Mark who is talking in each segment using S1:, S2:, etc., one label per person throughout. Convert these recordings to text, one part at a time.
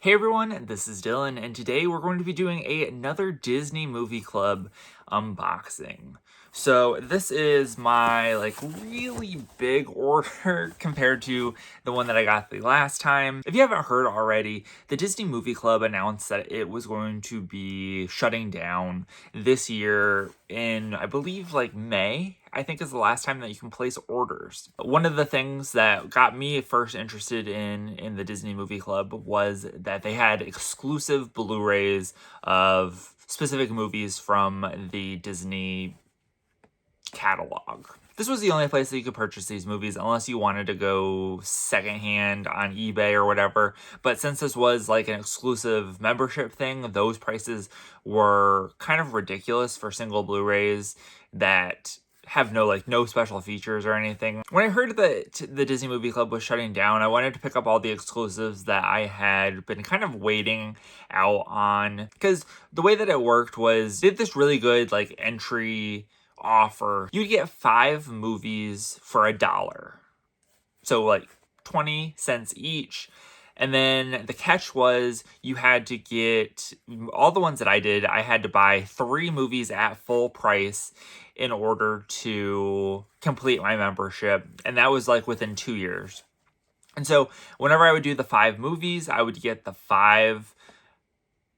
S1: Hey everyone, this is Dylan, and today we're going to be doing another Disney Movie Club unboxing. So this is my really big order compared to the one that I got the last time. If you haven't heard already, the Disney Movie Club announced that it was going to be shutting down this year in, I believe, May. I think is the last time that you can place orders. One of the things that got me first interested in the Disney Movie Club was that they had exclusive Blu-rays of specific movies from the Disney catalog. This was the only place that you could purchase these movies unless you wanted to go secondhand on eBay or whatever. But since this was like an exclusive membership thing, those prices were kind of ridiculous for single Blu-rays that have no special features or anything. When I heard that the Disney Movie Club was shutting down, I wanted to pick up all the exclusives that I had been kind of waiting out on. Because the way that it worked was, did this really good entry offer. You'd get 5 movies for $1. So 20 cents each. And then the catch was you had to get, all the ones that I did, I had to buy 3 movies at full price in order to complete my membership. And that was within 2 years. And so whenever I would do the 5 movies, I would get the 5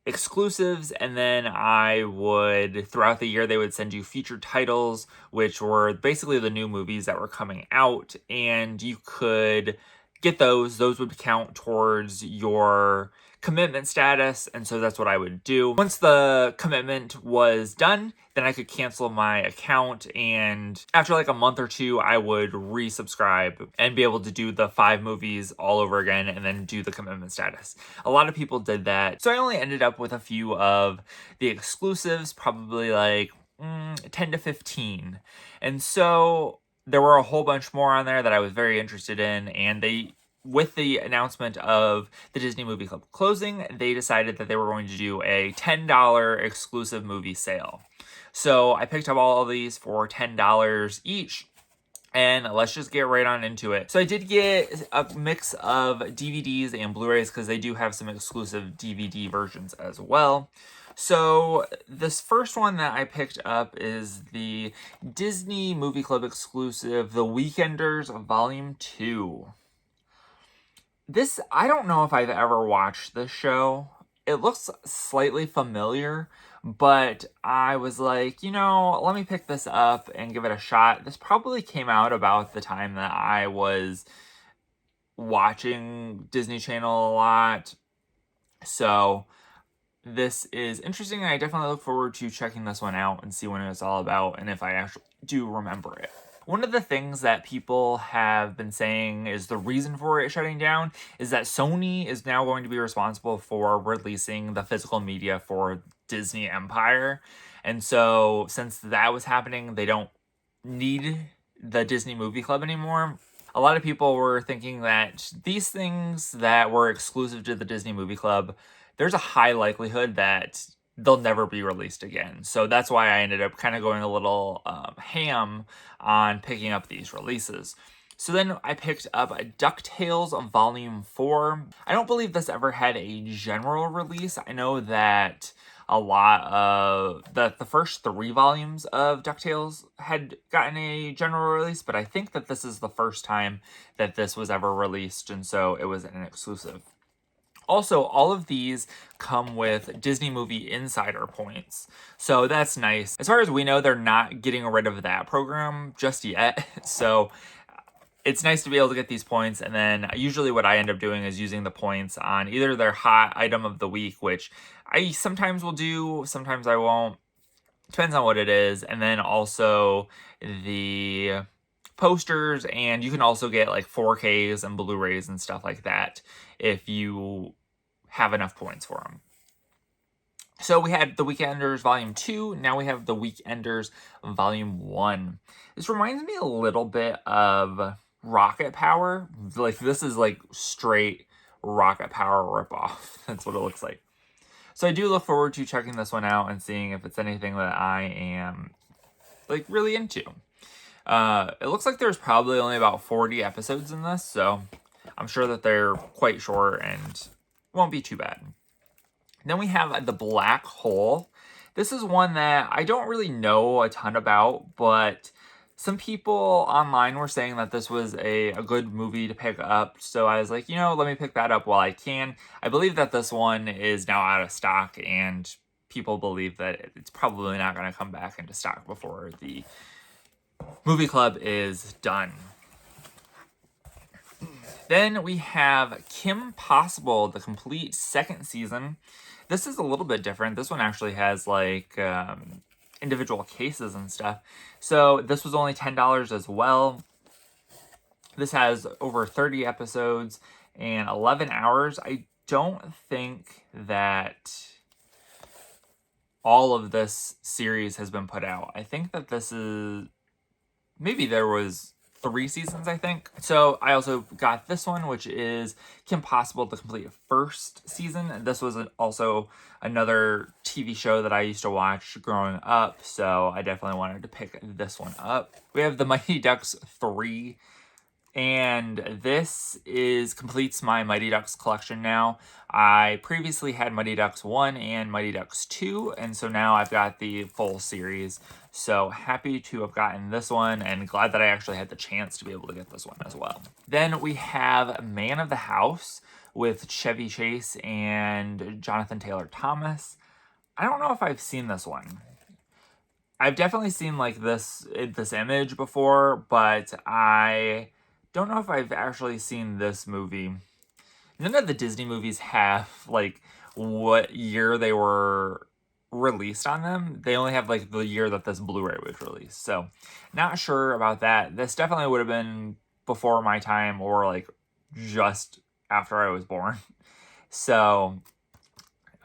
S1: exclusives, and then I would, throughout the year, they would send you featured titles, which were basically the new movies that were coming out, and you could get those. Those would count towards your commitment status, and so that's what I would do. Once the commitment was done, then I could cancel my account, and after a month or 2, I would resubscribe and be able to do the 5 movies all over again and then do the commitment status. A lot of people did that, so I only ended up with a few of the exclusives, probably 10 to 15. And so there were a whole bunch more on there that I was very interested in, and with the announcement of the Disney Movie Club closing, they decided that they were going to do a $10 exclusive movie sale. So I picked up all of these for $10 each, and let's just get right on into it. So I did get a mix of DVDs and Blu-rays because they do have some exclusive DVD versions as well. So this first one that I picked up is the Disney Movie Club exclusive, The Weekenders Volume 2. This, I don't know if I've ever watched this show. It looks slightly familiar, but I was like, let me pick this up and give it a shot. This probably came out about the time that I was watching Disney Channel a lot. So this is interesting, and I definitely look forward to checking this one out and see what it's all about and if I actually do remember it. One of the things that people have been saying is the reason for it shutting down is that Sony is now going to be responsible for releasing the physical media for Disney Empire. And so since that was happening, they don't need the Disney Movie Club anymore. A lot of people were thinking that these things that were exclusive to the Disney Movie Club, there's a high likelihood that they'll never be released again. So that's why I ended up kind of going a little ham on picking up these releases. So then I picked up DuckTales Volume 4. I don't believe this ever had a general release. I know that a lot of the first 3 volumes of DuckTales had gotten a general release, but I think that this is the first time that this was ever released, and so it was an exclusive. Also, all of these come with Disney Movie Insider points, so that's nice. As far as we know, they're not getting rid of that program just yet, so it's nice to be able to get these points. And then usually what I end up doing is using the points on either their hot item of the week, which I sometimes will do, sometimes I won't. Depends on what it is. And then also the posters, and you can also get 4Ks and Blu-rays and stuff like that if you have enough points for them. So we had The Weekenders Volume 2, now we have The Weekenders Volume 1. This reminds me a little bit of Rocket Power. This is straight Rocket Power ripoff. That's what it looks like. So I do look forward to checking this one out and seeing if it's anything that I am really into. It looks like there's probably only about 40 episodes in this, so I'm sure that they're quite short and won't be too bad. Then we have The Black Hole. This is one that I don't really know a ton about, but some people online were saying that this was a good movie to pick up. So I was like, you know, let me pick that up while I can. I believe that this one is now out of stock, and people believe that it's probably not going to come back into stock before the movie club is done. Then we have Kim Possible, the complete second season. This is a little bit different. This one actually has like individual cases and stuff. So this was only $10 as well. This has over 30 episodes and 11 hours. I don't think that all of this series has been put out. I think that this is, maybe there was 3 seasons, I think. So I also got this one, which is Kim Possible, the complete first season. This was also another TV show that I used to watch growing up, so I definitely wanted to pick this one up. We have The Mighty Ducks 3, and this completes my Mighty Ducks collection now. I previously had Mighty Ducks 1 and Mighty Ducks 2, and so now I've got the full series. So happy to have gotten this one, and glad that I actually had the chance to be able to get this one as well. Then we have Man of the House with Chevy Chase and Jonathan Taylor Thomas. I don't know if I've seen this one. I've definitely seen like this image before, but I don't know if I've actually seen this movie. None of the Disney movies have like what year they were released on them. They only have like the year that this Blu-ray was released. So not sure about that. This definitely would have been before my time, or like just after I was born. So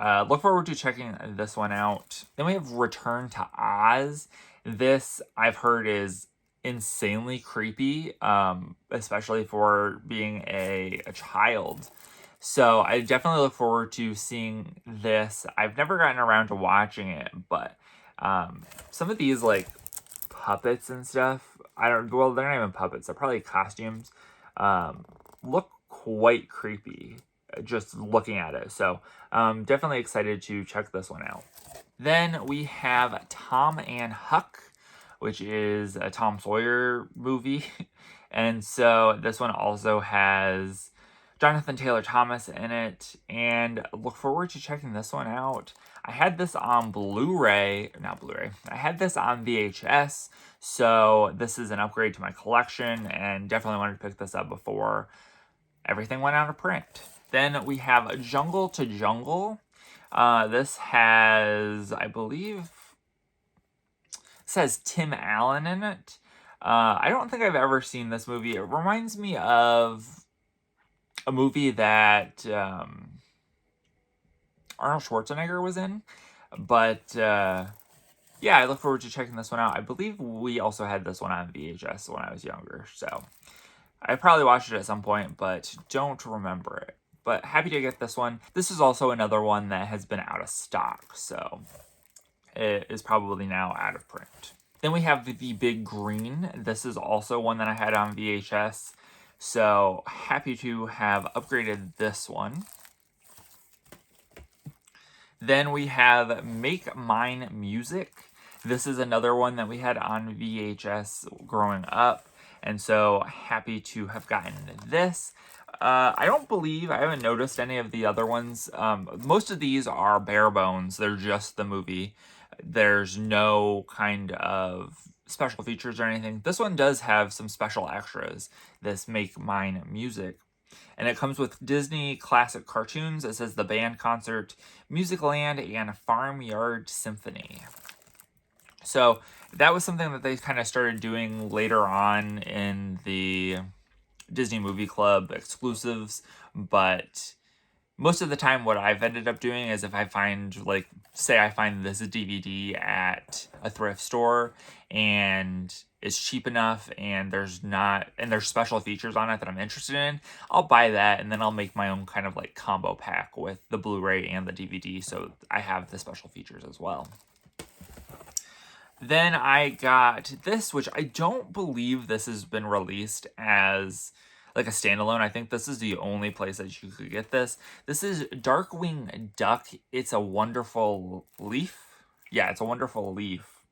S1: look forward to checking this one out. Then we have Return to Oz. This I've heard is insanely creepy, especially for being a child. So I definitely look forward to seeing this. I've never gotten around to watching it, but some of these like puppets and stuff, well, they're not even puppets, they're probably costumes, look quite creepy just looking at it. So definitely excited to check this one out. Then we have Tom and Huck, which is a Tom Sawyer movie. And so this one also has Jonathan Taylor Thomas in it, and look forward to checking this one out. I had this on Blu-ray, not Blu-ray, I had this on VHS, so this is an upgrade to my collection, and definitely wanted to pick this up before everything went out of print. Then we have Jungle to Jungle. This has, I believe, says Tim Allen in it. I don't think I've ever seen this movie. It reminds me of a movie that Arnold Schwarzenegger was in. But yeah, I look forward to checking this one out. I believe we also had this one on VHS when I was younger. So I probably watched it at some point, but don't remember it. But happy to get this one. This is also another one that has been out of stock, so it is probably now out of print. Then we have The Big Green. This is also one that I had on VHS, so happy to have upgraded this one. Then we have Make Mine Music. This is another one that we had on VHS growing up, and so happy to have gotten this. I haven't noticed any of the other ones. Most of these are bare bones. They're just the movie. There's no kind of special features or anything. This one does have some special extras, this Make Mine Music. And it comes with Disney classic cartoons. It says The Band Concert, Musicland, and Farmyard Symphony. So that was something that they kind of started doing later on in the Disney Movie Club exclusives, but most of the time what I've ended up doing is if I find, like, say I find this DVD at a thrift store and it's cheap enough and there's special features on it that I'm interested in, I'll buy that and then I'll make my own kind of like combo pack with the Blu-ray and the DVD, so I have the special features as well. Then I got this, which I don't believe this has been released as like a standalone. I think this is the only place that you could get this. This is Darkwing Duck. It's a Wonderful Leaf. Yeah, it's a Wonderful Leaf.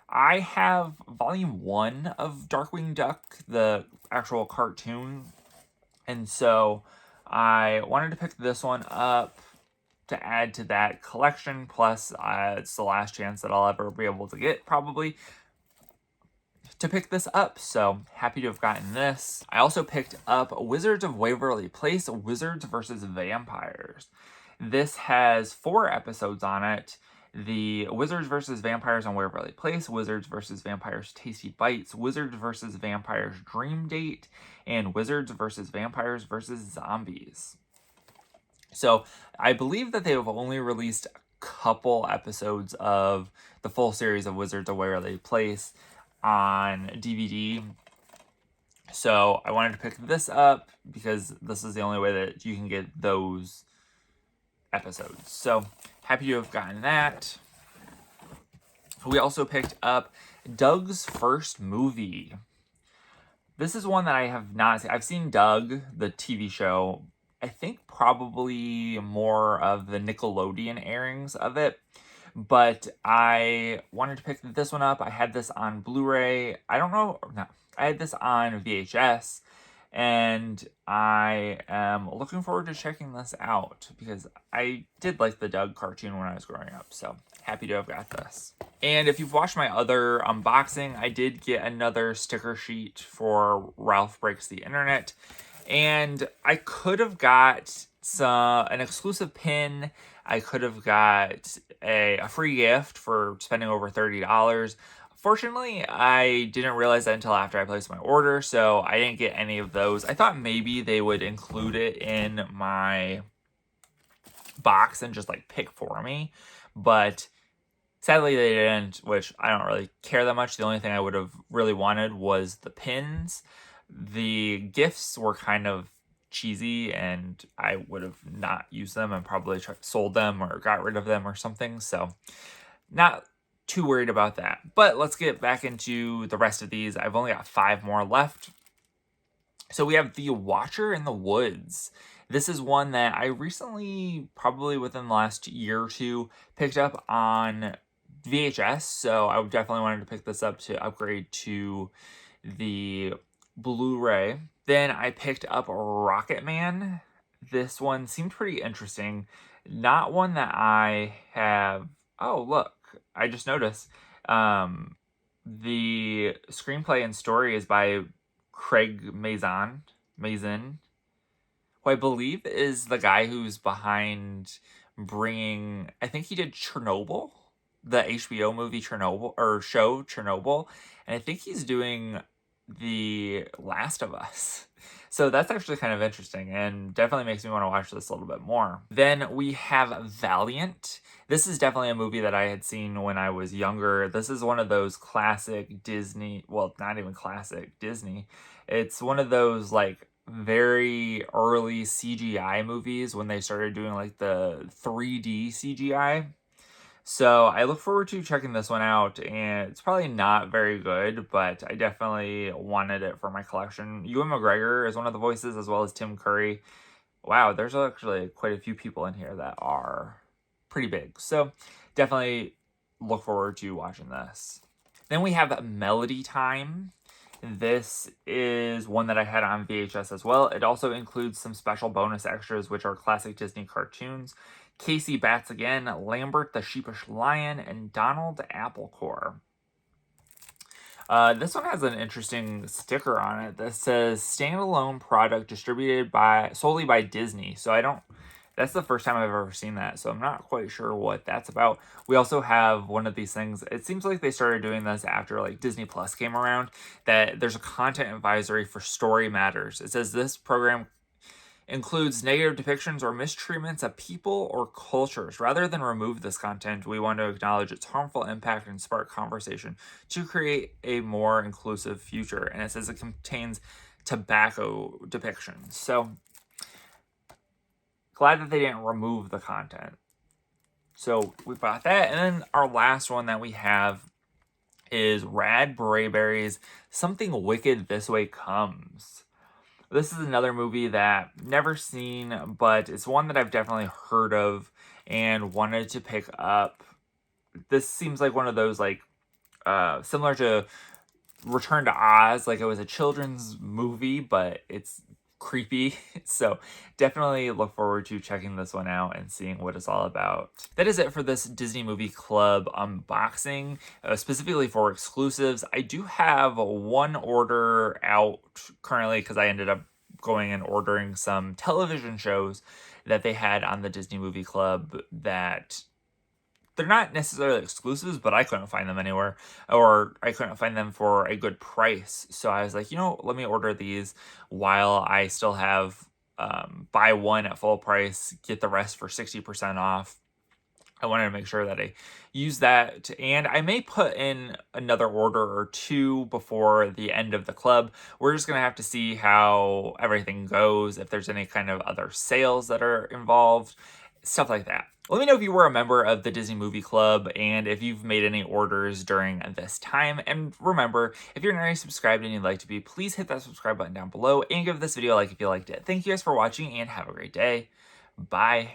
S1: I have volume 1 of Darkwing Duck, the actual cartoon. And so I wanted to pick this one up to add to that collection. Plus, it's the last chance that I'll ever be able to get, probably, to pick this up. So happy to have gotten this. I also picked up Wizards of Waverly Place, Wizards vs. Vampires. This has 4 episodes on it. The Wizards vs. Vampires on Waverly Place, Wizards vs. Vampires Tasty Bites, Wizards vs. Vampires Dream Date, and Wizards vs. Vampires vs. Zombies. So I believe that they have only released a couple episodes of the full series of Wizards of Waverly Place on DVD. So I wanted to pick this up because this is the only way that you can get those episodes. So happy to have gotten that. We also picked up Doug's First Movie. This is one that I have not seen. I've seen Doug, the TV show. I think probably more of the Nickelodeon airings of it. But I wanted to pick this one up. I had this on Blu-ray. I had this on VHS. And I am looking forward to checking this out because I did like the Doug cartoon when I was growing up. So happy to have got this. And if you've watched my other unboxing, I did get another sticker sheet for Ralph Breaks the Internet. And I could have got an exclusive pin. I could have got a free gift for spending over $30. Fortunately, I didn't realize that until after I placed my order, so I didn't get any of those. I thought maybe they would include it in my box and just like pick for me, but sadly they didn't, which I don't really care that much. The only thing I would have really wanted was the pins. The gifts were kind of cheesy and I would have not used them and probably sold them or got rid of them or something, so not too worried about that. But let's get back into the rest of these. I've only got 5 more left. So we have The Watcher in the Woods. This is one that I recently, probably within the last year or two, picked up on VHS. So I definitely wanted to pick this up to upgrade to the Blu-ray. Then I picked up Rocket Man. This one seemed pretty interesting. Not one that I have... Oh, look. I just noticed the screenplay and story is by Craig Mazin, who I believe is the guy who's behind bringing, I think he did Chernobyl, the HBO movie Chernobyl, or show Chernobyl, and I think he's doing The Last of Us. So that's actually kind of interesting and definitely makes me want to watch this a little bit more. Then we have Valiant. This is definitely a movie that I had seen when I was younger. This is one of those classic Disney, well, not even classic Disney. It's one of those like very early CGI movies when they started doing like the 3D CGI. So I look forward to checking this one out, and it's probably not very good, but I definitely wanted it for my collection. Ewan McGregor is one of the voices, as well as Tim Curry. Wow, there's actually quite a few people in here that are pretty big. So definitely look forward to watching this. Then we have Melody Time. This is one that I had on VHS as well. It also includes some special bonus extras, which are classic Disney cartoons. Casey Bats Again, Lambert the Sheepish Lion, and Donald Applecore. This one has an interesting sticker on it that says standalone product distributed solely by Disney. So that's the first time I've ever seen that, so I'm not quite sure what that's about. We also have one of these things. It seems like they started doing this after like Disney Plus came around, that there's a content advisory for Story Matters. It says this program includes negative depictions or mistreatments of people or cultures. Rather than remove this content, we want to acknowledge its harmful impact and spark conversation to create a more inclusive future. And it says it contains tobacco depictions. So glad that they didn't remove the content. So we bought that. And then our last one that we have is Rad Brayberry's Something Wicked This Way Comes. This is another movie that never seen, but it's one that I've definitely heard of and wanted to pick up. This seems like one of those, like, similar to Return to Oz, like it was a children's movie, but it's creepy. So definitely look forward to checking this one out and seeing what it's all about. That is it for this Disney Movie Club unboxing, specifically for exclusives. I do have one order out currently because I ended up going and ordering some television shows that they had on the Disney Movie Club that they're not necessarily exclusives, but I couldn't find them anywhere, or I couldn't find them for a good price. So I was like, let me order these while I still have buy one at full price, get the rest for 60% off. I wanted to make sure that I use that, and I may put in another order or two before the end of the club. We're just going to have to see how everything goes, if there's any kind of other sales that are involved, stuff like that. Let me know if you were a member of the Disney Movie Club and if you've made any orders during this time. And remember, if you're not already subscribed and you'd like to be, please hit that subscribe button down below and give this video a like if you liked it. Thank you guys for watching and have a great day. Bye.